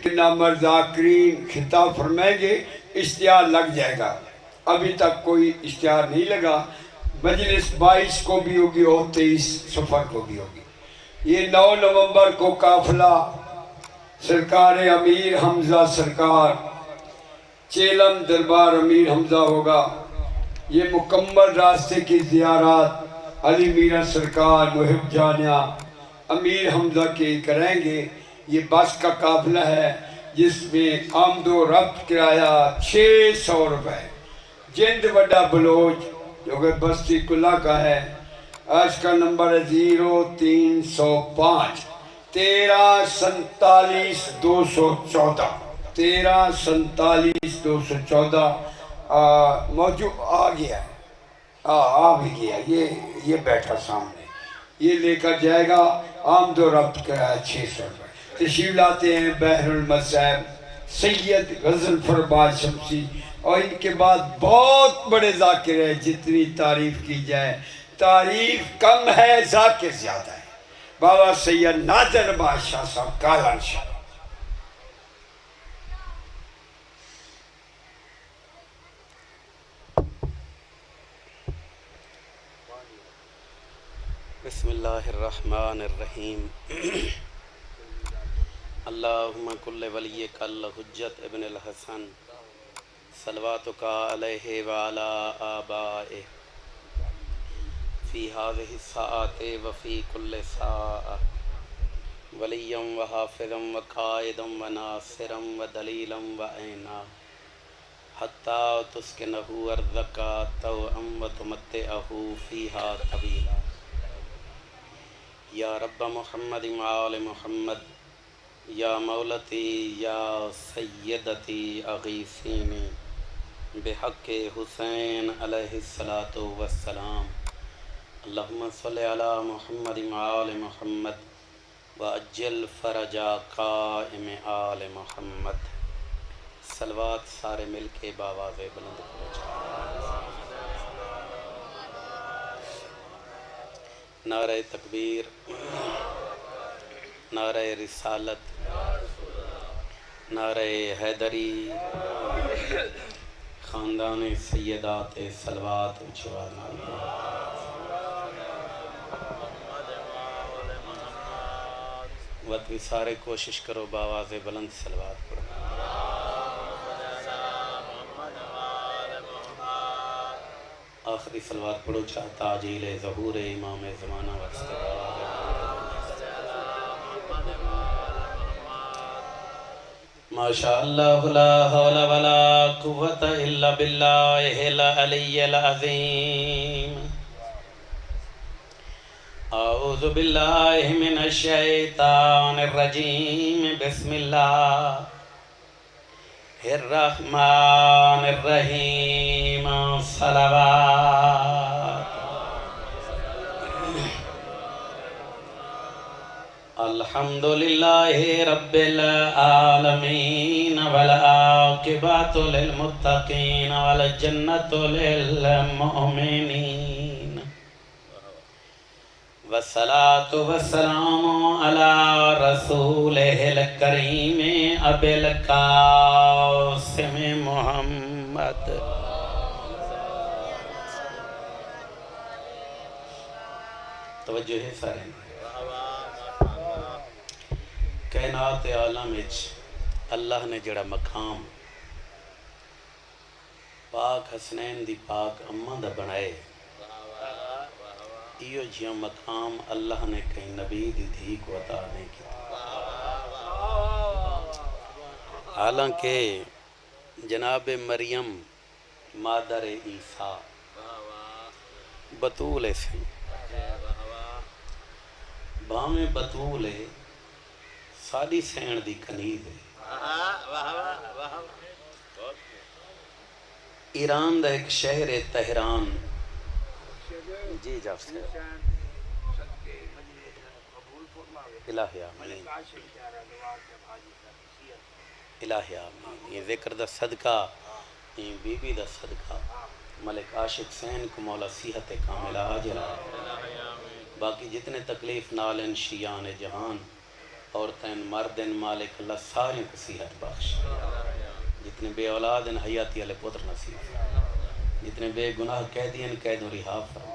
کے نامرزاکرین خطاب فرمائیں گے، اشتہار لگ جائے گا۔ ابھی تک کوئی اشتہار نہیں لگا۔ مجلس 22 کو بھی ہوگی اور 23 صفر کو بھی ہوگی۔ یہ 9 نومبر کو قافلہ سرکار امیر حمزہ سرکار چیلم دربار امیر حمزہ ہوگا۔ یہ مکمل راستے کی زیارات علی میرہ سرکار محب جانیہ امیر حمزہ کے کریں گے۔ یہ بس کا قافلہ ہے جس میں آمد و رفت کرایہ 600 روپے۔ جند وڈا بلوچ جو کہ بستی کلہ کا ہے، آج کا نمبر ہے 0305 1347 214 1347 214 موجود آ گیا ہے، آ بھی گیا، یہ بیٹھا سامنے، یہ لے کر جائے گا۔ آمد و رفت کرایہ 600 روپے۔ تشریف لاتے ہیں بحر المصائب سید غزل فرباد شمسی، اور ان کے بعد بہت بڑے ذاکر ہیں، جتنی تعریف کی جائے تعریف کم ہے، ذاکر زیادہ ہے۔ بابا سید نادر بادشاہ صاحب کالان شاہ۔ بسم اللہ الرحمن الرحیم۔ اللہم کل ولیک الحجت ابن الحسن صلواتک علیہ وعلا آبائہ فی هذه الساعات وفی کل ساعة ولیا وحافظا وقائدا وناصرا ودلیلا وعینا حتی تسکنہ ارضک طوعا وتمتعہ فیہا طویلا۔ یا رب محمد وآل محمد، یا مولتی یا سیدتی اغیثینی بحق حسین علیہ السلام۔ اللہم صلی علی محمد وآل محمد وعجل فرج قائم آل محمد۔ صلوات سارے مل کے باواز بلند پہنچا۔ نعرہ تکبیر، نعرہ رسالت، نعرہ حیدری، خاندان سیدات صلوات اچھوانا۔ وقت بھی سارے کوشش کرو باواز بلند صلوات پڑھو۔ آخری صلوات پڑھو چاہتا تاجیل ظہور امام زمانہ واسطے۔ ماشاء اللہ لا حول ولا قوة الا باللہ العلی العظیم۔ اعوذ باللہ من الشیطان الرجیم، بسم اللہ الرحمن الرحیم، صلوات۔ الحمدللہ رب العالمین والعاقبۃ للمتقین والجنۃ للمؤمنین، والصلاة والسلام علی رسولہ الکریم ابی القاسم محمد۔ توجہ ہے سارے۔ کائنات عالم وچ اللہ نے جڑا مقام پاک حسنین دی پاک اماں دا بنائے، ایو جیوں مقام اللہ نے کہیں نبی دی دھی کو عطا نہیں کیا۔ حالانکہ جناب مریم مادر عیسیٰ بطول سے بھاویں بطول ساڑی سین دی کنید ہے۔ ایران دا ایک شہر تہران، جی جاب سے الہی آمین، الہی آمین۔ یہ ذکر دا صدقہ، یہ بی بی دا صدقہ، ملک عاشق سین کو مولا صحت کاملہ عاجلہ، باقی جتنے تکلیف نالن شیعان جہان عورتیں مردن مالک اللہ سارے کو صحت بخش، جتنے بے اولاد ہیں حیاتی والے پتر نصیب، جتنے بے گناہ قیدی ہیں قیدوں رہا فرما،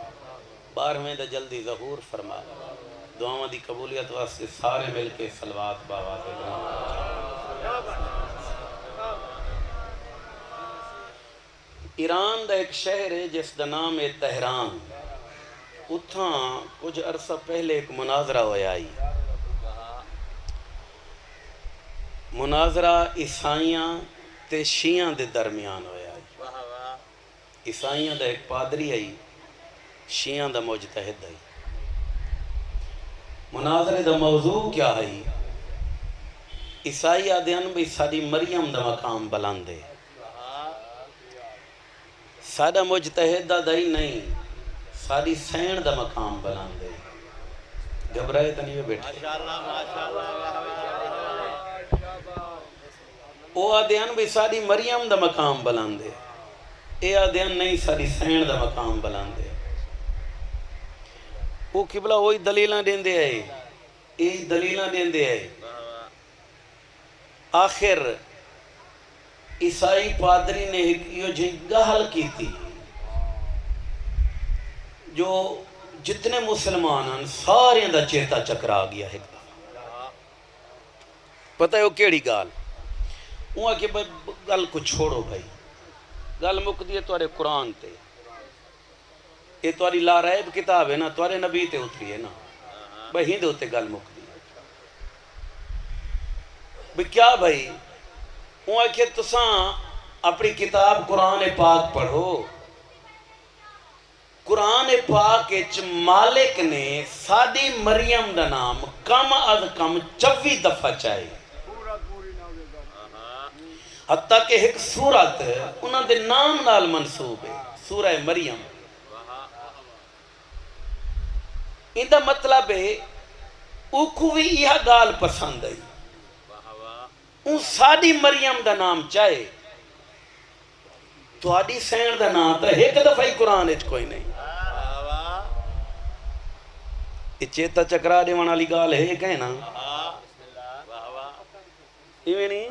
12ویں دا جلدی ظہور فرما، دعاؤں دی قبولیت واسطے سارے مل کے صلوات باوات گناہ۔ ایران دا ایک شہر ہے جس دا نام ہے تہران، اتھاں کچھ عرصہ پہلے ایک مناظرہ ہویا آئی، مناظرہ عیسائیاں تے شیعہ دے درمیان ہویا آئی، عیسائیاں دا ایک پادری آئی، شیعہ دا مجتہد آئی، مناظرے دا موضوع کیا ہے؟ عیسائی آدھیان بھی ساری مریم دا مقام بلندے، سادہ مجتہد دا دائی نہیں، ساری سین دا مقام بلندے، گھبرائے تو نہیں بیٹھے، او آدھیان بھی ساری مریم دا مقام بلندے، اے آدھیان نہیں ساری سین دا مقام بلندے، وہ قبلہ وہی دلیلاں دین دے آئے، اے دلیلاں دین دے آئے، آخر عیسائی پادری نے یہ گہل کی تھی جو جتنے مسلمان ہیں سارے دا چیتا چکرا گیا ہے، پتہ ہے وہ کیڑی گال، وہاں کہ گل کو چھوڑو بھائی، گل مک دیئے توارے قرآن تے، یہ تواری لا ریب کتاب ہے نا، توارے نبی تے اتری ہے نا، بھائی ہی دے ہوتے گل مک دی بھائی کیا بھائی، وہاں کہ تساں اپنی کتاب قرآن پاک پڑھو، قرآن پاک اچ مالک نے سادی مریم دا نام کم از کم 24 دفعہ چاہے، حتیٰ کہ ایک سورت انہاں دے نام نال منصوب ہے، سورہ مریم، ان دا مطلب ہے اوکو بھی یہ گال پسند ہے، ان سادی مریم دا نام چاہے تو آدھی سین دا نام تا ایک دفعہ ہی قرآن اچ کوئی نہیں، یہ چیتا چکرا دے وانا لی گال ہے کہیں نا، ایویں نہیں؟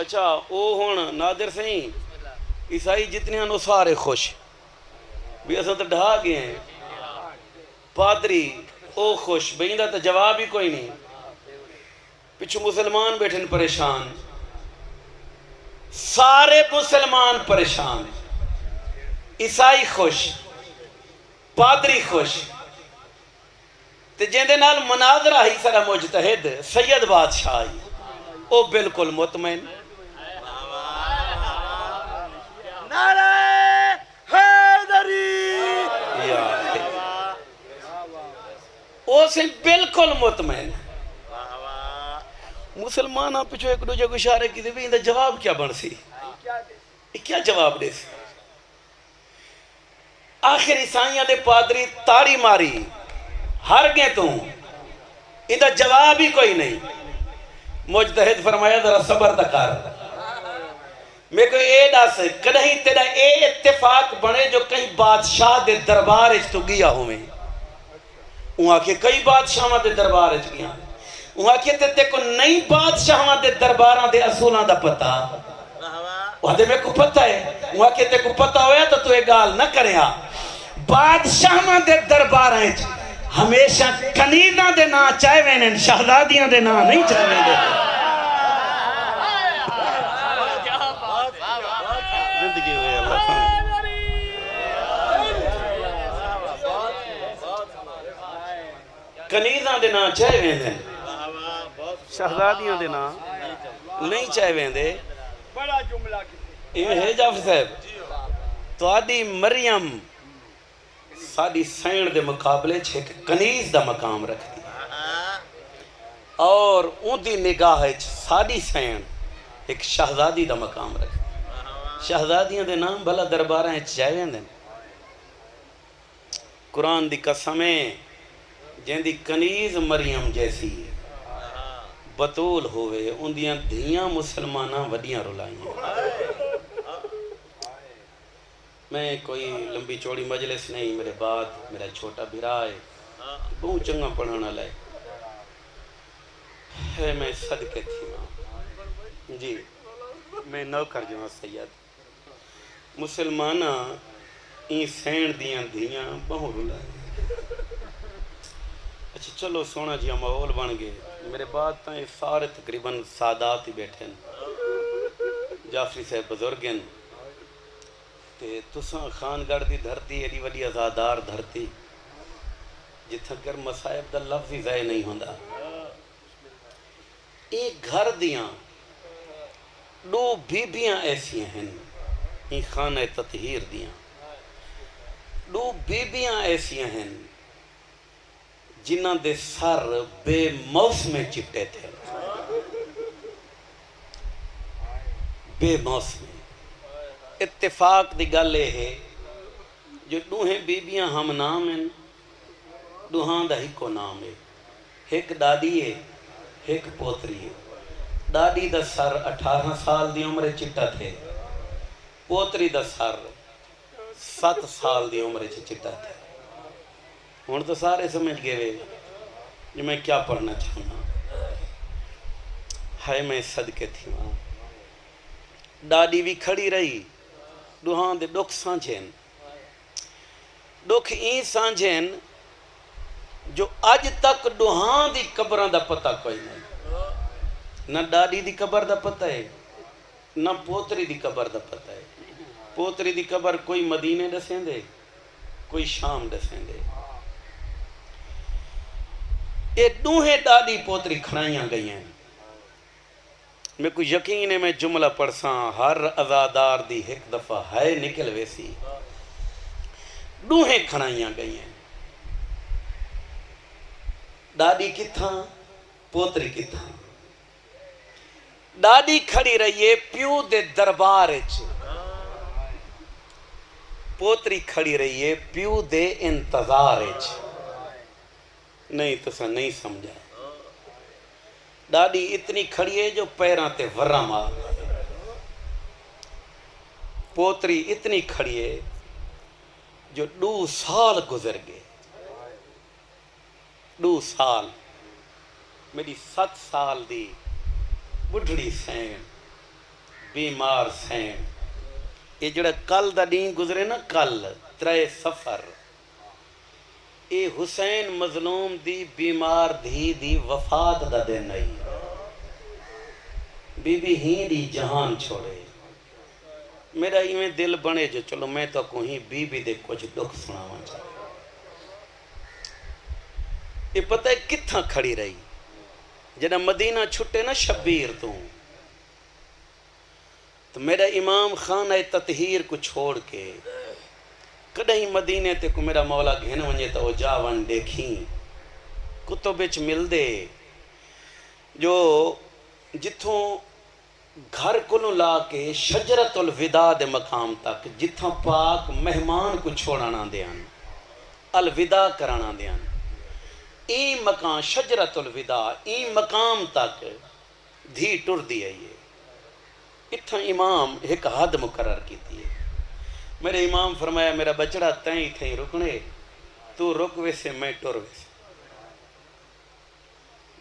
اچھا او ہون نادر سہیں عیسائی جتنے ہیں سارے خوش بھی ایسا تو ڈھا گئے ہیں، پادری او خوش بھئی دا تو جواب ہی کوئی نہیں، پچھو مسلمان بیٹھن پریشان، سارے مسلمان پریشان، عیسائی خوش، پادری خوش، تے جیندے نال مناظرہ ہی سارا مجتہد سید بادشاہ او بالکل مطمئن، نعرہ حیدری، او سے بالکل مطمئن، مسلمان آپ پچھو ایک دو جگہ اشارے کی دے بھی اندھا جواب کیا بن سی، کیا جواب دے سی، آخر عیسائیاں دے پادری تاری ماری ہر گئے تو اندھا جواب ہی کوئی نہیں، مجتہد فرمایا ذرا صبر تکار، میں کوئی اے ڈاس کدہیں تیرا اے اتفاق بنے جو کہیں بادشاہ دے دربار اچ تو گیا ہوئے، وہاں کے کئی بادشاہاں دے دربار اچ گیا، وہاں کے تے کو نئی بادشاہاں دے درباراں دے اصولاں دا پتہ، وہاں دے میں کو پتہ ہے، وہاں کے تے کو پتہ ہویا تو ایک گال نہ کرے ہاں، بادشاہاں دے درباراں اچ ہمیشہ کنیزاں دے نا چاہے وینن، شہزادیاں دے نا نہیں چاہے وینن، زندگی ہوئے اللہ کنیزاں دے نا چاہے ویندے، شہزادیاں دے نا نہیں چاہے ویندے، بڑا جملہ یہ ہے جعفر صاحب تو آدھی مریم سادی سین دے مقابلے چھے کہ کنیز دا مقام رکھ دی اور ان دی نگاہ ہے سادی سین ایک شہزادی دا مقام رکھ دی، شہزادیاں دے نام بھلا درباراں چاہے ویندے، قرآن دی قسمیں جن دی کنیز مریم جیسی بطول ہوئے ان دیاں دھیاں مسلمانہ وڈیاں رولائیں، میں کوئی لمبی چوڑی مجلس نہیں، میرے بعد میرا چھوٹا بھرا ہے بہت چنگا پڑھانا لائے، ہے میں صدقے تھی ماں جی میں نوکر جو سید مسلمانہ این سین دیاں دھیاں بہوں رلا اچھا چلو سونا جی ماحول بن گئے میرے بعد تاں یہ سارے تقریباً سادات ہی بیٹھے ہیں جعفری صاحب بزرگ ہیں تے تساں خان گڑھ دی دھرتی ایڈی وڈی آزادار دھرتی جتھاں کر مصائب دا لفظ ہی ضائع نہیں ہوندا ایک گھر دیاں دو بیبیاں ایسیاں ہیں این خانہ تطہیر دیاں دو بیبیاں ایسیاں ہیں جنہاں دے سر بے موسم چٹے تھے بے موسم اتفاق دی گل ہے جو دوہیں بیبیاں ہم نام ہیں دوہاں دا ہکو نام ہے ایک دادی ہے ایک پوتری ہے دادی دا سر 18 سال دی عمر چٹا تھے پوتری دا سر 7 سال دی عمر چٹا تھے ہون تو سارے سمجھ گئے جو میں کیا پڑھنا چاہوں ہائے میں صدقے تھی ماں ڈاڈی بھی کھڑی رہی دوہاں دے دکھ سانجھیں دکھ این سانجھیں جو اج تک دوہاں دی قبران دا پتہ کوئی نہیں نہ ڈاڈی دی قبر دا پتہ ہے نہ پوتری دی قبر دا پتہ ہے پوتری دی قبر کوئی مدینے دسیں دے کوئی شام دسیں دے یہ دوہیں ڈاڈی پوتری کھڑائیاں گئی ہیں میں کوئی یقین ہے میں جملہ پڑھساں ہر ازادار دی ایک دفعہ ہے نکل ویسی دوہیں کھڑائیاں گئی ہیں ڈاڈی کتھاں پوتری کتھاں ڈاڈی کھڑی رہیے پیو دے دربار اچ پوتری کھڑی رہیے پیو دے انتظار اچ نہیں تسا نہیں سمجھا ڈاڈی اتنی کھڑی ہے جو پیراں تے ورہ مار پوتری اتنی کھڑی ہے جو 2 سال گزر گئے 2 سال میری 7 سال دی بڑھڑی سین بیمار سین یہ جڑا کل دا دین گزرے نا کل 3 سفر اے حسین مظلوم دی بیمار دھی دی وفات دا دن نہیں بی بی ہی دی جہان چھوڑے میرا ایویں دل بنے جو چلو میں تو کوئی بی بی دے کچھ دکھ سناواں چاہتا یہ پتہ ہے کتھاں کھڑی رہی جنہ مدینہ چھٹے نا شبیر تو میرا امام خانہ تطہیر کو چھوڑ کے کدہیں مدینے تے کو میرا مولا گھن ونجے تو وہ جا ون دیکھیں کتب وچ مل دے جو جتھوں گھر کو لا کے شجرت الوداع دے مقام تک جتھاں پاک مہمان کو چھوڑانا دیان الوداع کرانا دیان این مقام شجرت الوداع این مقام تک دھی ٹر دی ہے یہ اتھا امام ایک حد مقرر کی ہے میرے امام فرمایا میرا بچڑا تائیں تھیں رکنے تو رک ویسے میں ٹر ویسے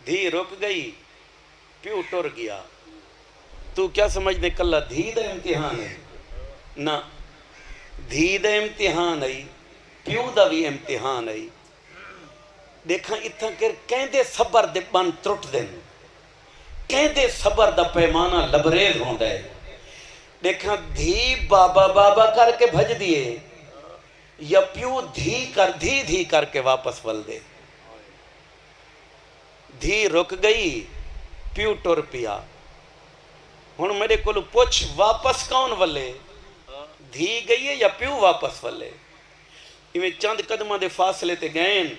دھی رک گئی پیو ٹر گیا تو کیا سمجھنے کلہ دھی دا امتحان ہے نہ دھی دا امتحان ہے پیو دا بھی امتحان ہے دیکھاں اتھا کر کہندے صبر دے بن ترٹ دیں کہندے صبر دا پیمانہ لبریز ہوں دے دیکھاں دھی بابا بابا کر کے بھج دیے یا پیو دھی کر کے واپس ول دے دھی رک گئی پیو ٹر پیا ہن میرے کو پوچھ واپس کون ولے دھی گئی ہے یا پیو واپس ولے ایویں چند قدمہ دے فاصلے تے گئیں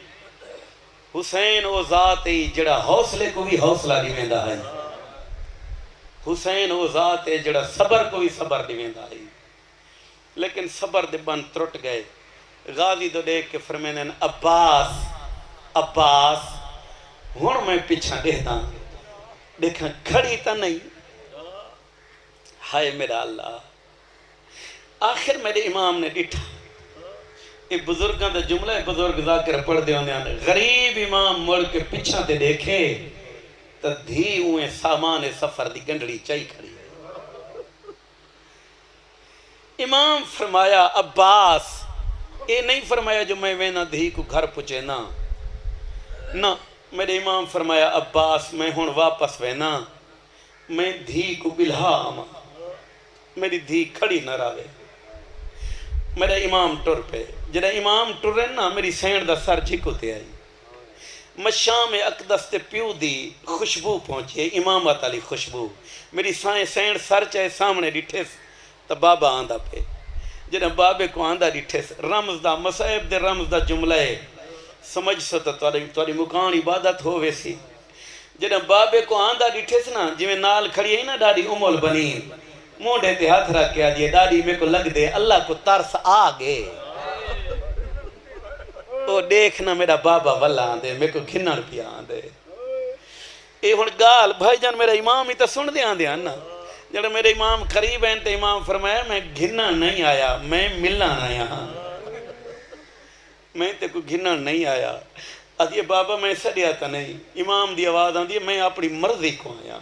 حسین او ذات ہی جڑا حوصلے کو بھی حوصلہ دیویندا ہے حسین او ذات ہے جڑا صبر کو بھی صبر دیویندا ہے لیکن صبر دے بن ترٹ گئے غازی تو دیکھ کے فرمینے عباس عباس ہن میں پیچھا دیکھتا دیکھا کھڑی تا نہیں ہائے میرا اللہ آخر میرے امام نے ڈٹھا ایک بزرگاں دا جملہ ہے بزرگ ذاکر پڑھ دے ہونے آنے غریب امام مڑ کے پیچھا تے دیکھے تو دھی اویں سامان سفر دی گنڈڑی چائی کھڑی ہے۔ امام فرمایا عباس، اے نہیں فرمایا جو میں وینا دھی کو گھر پچے نہ میرے امام فرمایا عباس میں ہون واپس وینا میں دھی کو بلہا آما، میری دھی کھڑی نہ راوے۔ میرا امام ٹر پہ، جڑا امام ٹرے نا میری سینڈ دا سر جھکوتے آئی، مشام اقدس تے پیو دی خوشبو پہنچی، امامت علی خوشبو، میری سینڈ سر چاہے سامنے ڈٹھے تا بابا آندہ پہ، جڑا بابے کو آندہ ڈٹھے رمز دا مسائب دے رمز دا جملہ ہے سمجھ سو تو توڑی مکان عبادت ہو ویسی، جڑا بابے کو آندہ ڈٹھے نا جویں نال کھڑی ہے نا ڈاڑی امول بنی موڑے تے ہاتھ رکھ کے آجیے ڈاڑی میں کو لگ دے اللہ کو ترس آگے، او دیکھنا میرا بابا والا آندے میں کو گھنن پیا آندے۔ اے ہن گال بھائی جان میرا امام ہی تو سن دے آندے نا، جڑا میرے امام قریب ہیں تو امام فرمایا میں گھنن نہیں آیا، میں ملن آیا ہاں، میں تے کو گھنن نہیں آیا۔ آدھیے بابا میں سڑیا تا نہیں، امام دی آواز آندھی میں اپنی مرضی کو آیا۔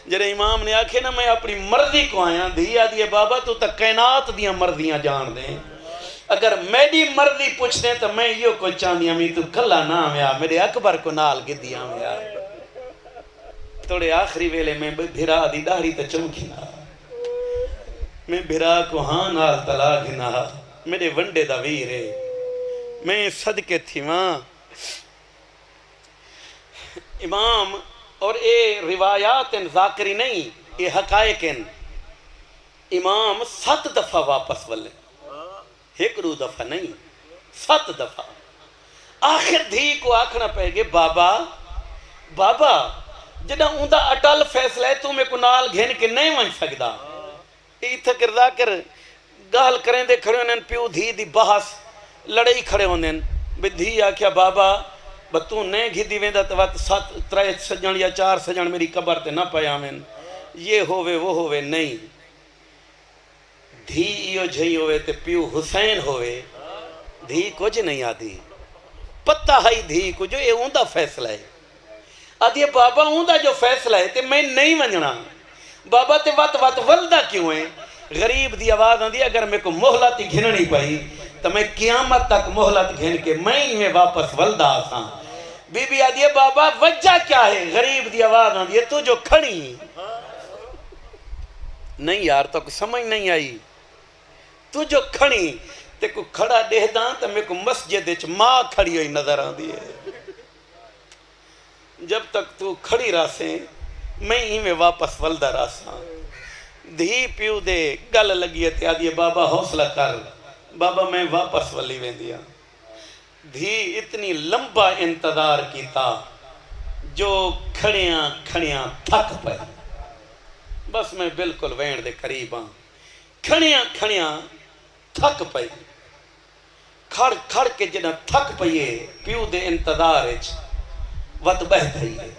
جڑے امام نے آکھے نا میں اپنی مرضی کو آیا، دھی آدھیے بابا تو تا کائنات دیاں مرضیاں جان دیں، اگر میری مرضی پوچھ دیں تو میں یہ کو چاندیاں میں تو کھلا نہ آیا، میرے اکبر کو نال گدیاں آیا۔ توڑے آخری ویلے میں بھیرا دی داڑھی تے چمکینا، میں بھیرا کو ہاں نال تلا گھنا، میرے ونڈے دا ویرے میں صدقے تھی ماں۔ امام اور اے روایات ذاکری نہیں، اے حقائق ہیں۔ امام 7 دفعہ واپس ولے، ایک دو دفعہ نہیں 7 دفعہ۔ آخر دھی کو آکھنا پہ گے بابا بابا جدہ اندہ اٹل فیصلہ ہے تو میں کو نال گھن کے نہیں ون سکدا۔ ایتھا کردہ کر گال کریں دے کھڑے ہونے پیو دھی دی بحث لڑائی کھڑے ہونے بے دھی آکھیا بابا بتوں نہیں گھی دی ویندہ تو وقت 3 سجن یا 4 سجن میری قبر تے نہ پایا میں یہ ہووے وہ ہووے نہیں، دھی ایو جھئی ہوئے تے پیو حسین ہوئے، دھی کچھ نہیں آدھی پتہ ہے دھی کو جو یہ اوندا فیصلہ ہے۔ آدھی بابا اوندا جو فیصلہ ہے تے میں نہیں ونجنا بابا تے وات ولدہ کیوں ہیں؟ غریب دی آواز آندھی اگر میں کو محلت گھننی پئی تو میں قیامت تک محلت گھن کے میں ہی میں واپس ولدہ آساں۔ بی بی آدھی بابا وجہ کیا ہے؟ غریب دی آواز آندھی تو جو کھڑی نہیں یار تو سمجھ نہیں آئی، تو جو کھڑی تے کو کھڑا دے داں تو میں کو مسجد اچ ماں کھڑی ہوئی نظر آن دی ہے، جب تک تو کھڑی راسیں میں ہی میں واپس ولدہ راساں۔ دھی پیو دے گل لگی ہے آدھی بابا حوصلہ کر بابا میں واپس ولی ویندیاں۔ دھی اتنی لمبا انتظار کیتا جو کھڑیاں کھڑیاں تھک پائے، بس میں بالکل وین دے قریب ہاں، کھڑیاں کھڑیاں تھک پئی، کھڑ کھڑ کے جنہ تھک پئیے پیو دے انتظار اچ وقت بہ گئی ہے،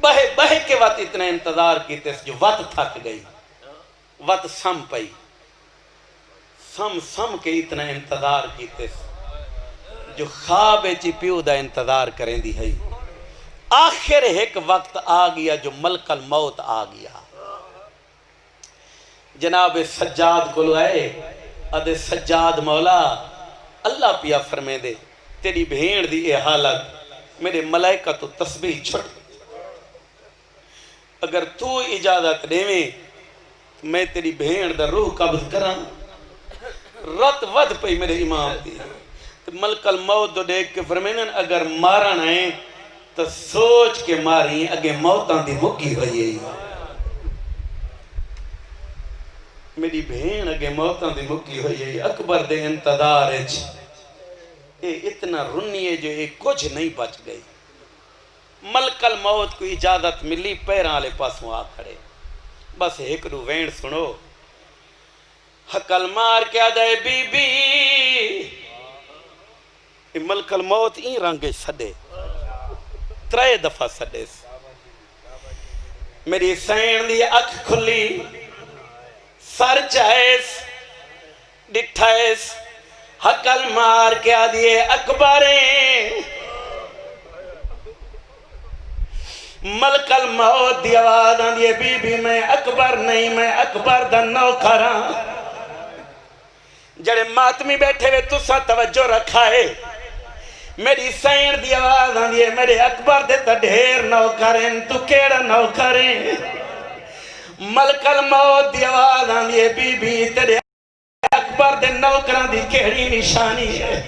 بہ کے وقت اتنا انتظار کیتے جو وقت تھک گئی، وقت سم پئی، سم کے اتنا انتظار کیتے جو خواب چی پیو دا انتظار کریں دی ہے۔ آخر ایک وقت آ گیا جو ملک الموت آ گیا، جناب سجاد کو لائے ادھے سجاد مولا اللہ پیا فرمے دے تیری بھیڑ دی اے حالت میرے ملائکہ تو تسبیح چھٹ، اگر تو اجازت دے میں تیری بھیڑ دا روح قبض کرا رت ود پئی میرے امام دی۔ ملک الموت دو دیکھ کے فرمینن اگر مارن آئیں تو سوچ کے ماریں اگے موتاں دی مکی ہوئی ہے، میری بھین اگے موتاں دی مکی ہوئی ہے۔ اکبر دے انتظار اچ اے اتنا رنی ہے جو اے کچھ نہیں بچ گئی۔ ملک الموت کو اجازت ملی پیران لے پاسوں آ کھڑے، بس ایک رو وین سنو حقل مار کیا دے بی بی ملک الموت این رنگے سڑے 3 دفعہ سڑے، میری سین دی اکھ کھلی سر چاہیس ڈٹھائیس حقل مار کیا دیے اکبریں ملک الموت دی آواز آندی ہے بی بی میں اکبر نہیں میں اکبر دا نوکر ہاں جڑے ماتمی بیٹھے ہوئے تسا توجہ رکھا ہے میری سین دی آواز آندی ہے میرے اکبر دے تا ڈھیر نوکر ہیں تو کیڑا نوکر ہیں ملک الموت دی آواز آندی ہے بی بی تیرے اکبر دے نوکران دی کیڑی نشانی ہے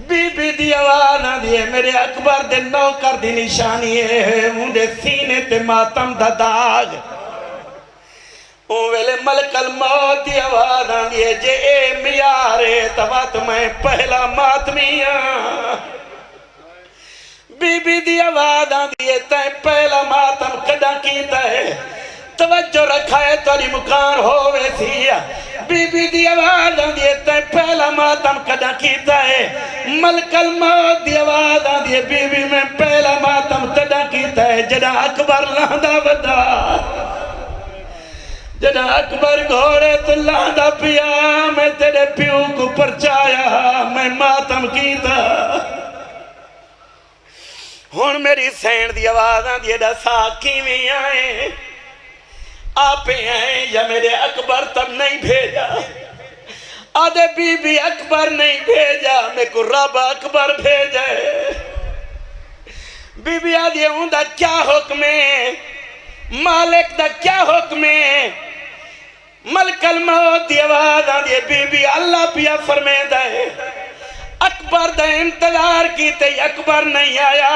بی بی دی آواز آندی ہے میرے اکبر دے نوکر دی نشانی ہے مجھے سینے تے ماتم دا داغ ویلے ملک الموت دی آواز آندی ہے جے اے میارے توات میں پہلا ماتمیاں بی بی دی آواز آندی ہے تائیں پہلا ماتم کدا کیتا ہے توجہ رکھا ہے توری مکان ہوئے سی بی بی دی آواز آندی ہے تائیں پہلا ماتم کدا کیتا ہے ملک الموت دی آواز آندی ہے بی بی میں پہلا ماتم کدا کیتا ہے جڑا اکبر لاندہ بدا جڑا اکبر گھوڑے تو لاندہ پیا میں تیرے پیو کو پرچایا میں ماتم کیتا ہون میری سین دی آواز آندی ہے دسا کیویں آئے آپے آئے یا میرے اکبر تب نہیں بھیجا آدھے بی بی اکبر نہیں بھیجا میں کو رب اکبر بھیجا بی بی آدھی ہوں دا کیا حکم ہے مالک دا کیا حکم ہے ملک الموت دی آواز آدھی ہے بی بی اللہ پیا فرمے دے اکبر دا انتظار کیتے اکبر نہیں آیا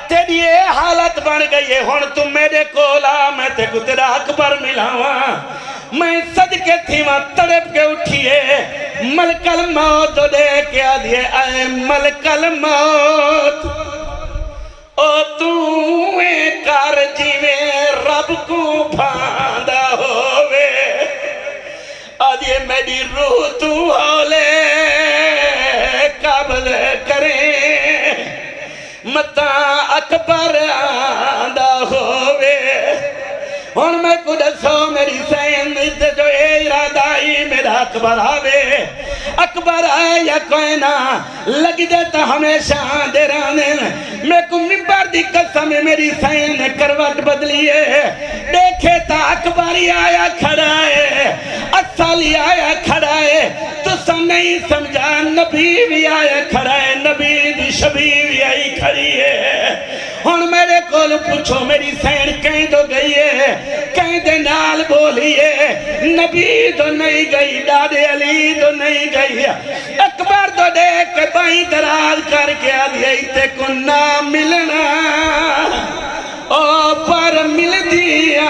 تیری یہ حالت بن گئی ہے ہون تم میرے کولا میں تے کو تیرا اکبر ملاواں میں صدقے تھی وہاں تڑپ کے اٹھئے ملک الموت دے کے آدھئے اے ملک الموت او تُویں کر جیوے رب کو بھاندہ ہوئے آدھئے میری روح تو ہولے قابل کریں متا اکبر آندہ ہوئے ہون میں کو دسو میری سین جو اے ارادائی میرا اکبر آوے اکبر آئے یا کوئی نہ لگ دیتا ہمیشہ دے رانے میں کو ممبر دی قسم میری سین نے کروٹ بدلی ہے دیکھے تا اکبری آیا کھڑا ہے اصلی آیا کھڑا ہے تو سا نہیں سمجھا نبی بھی آیا کھڑا ہے نبی دی شبی بھی آئی کھڑی ہے ہون میرے کول پوچھو میری سین کہیں تو گئی ہے کہیں دے نال بولی ہے نبی تو نہیں گئی دادے علی تو نہیں گئی اکبر تو دیکھ کے بائیں دراز کر کے آدھے تے کو نہ ملنا او پر مل دیا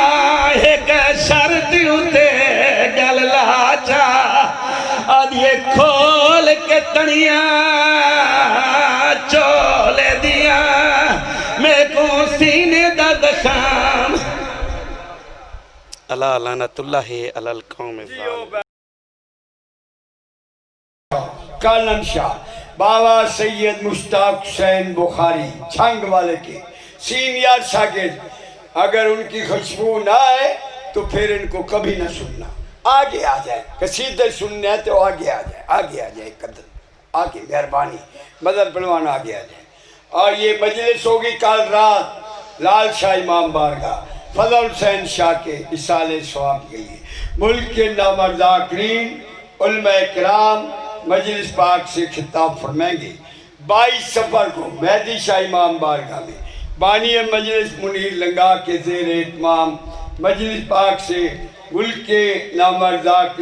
ایک شرط ہوتے گل لاچا آدھے کھول کے تنیاں چولے دیا میں کو سینے دا دخام اللہ لعنت اللہ علی القوم الظالمین کالم شاہ بابا سید مشتاق حسین بخاری چھنگ والے کے سینئر شاگرد اگر ان کی خوشبو نہ آئے تو پھر ان کو کبھی نہ سننا آگے آ جائے قصیدے سننے ہیں تو آگے آ جائے قدر آگے مہربانی مدد پلوان آگے آ جائے اور یہ مجلس ہوگی کل رات لال شاہ امام بارگاہ فضل حسین شاہ کے اصال ثواب کے لیے ملک کے نامرزاکرین علماء کرام مجلس پاک سے خطاب فرمائیں گے 22 سفر کو مہدی شاہ امام بارگاہ میں بانی مجلس منیر لنگا کے زیر اہتمام مجلس پاک سے ملک کے نامرزاکرین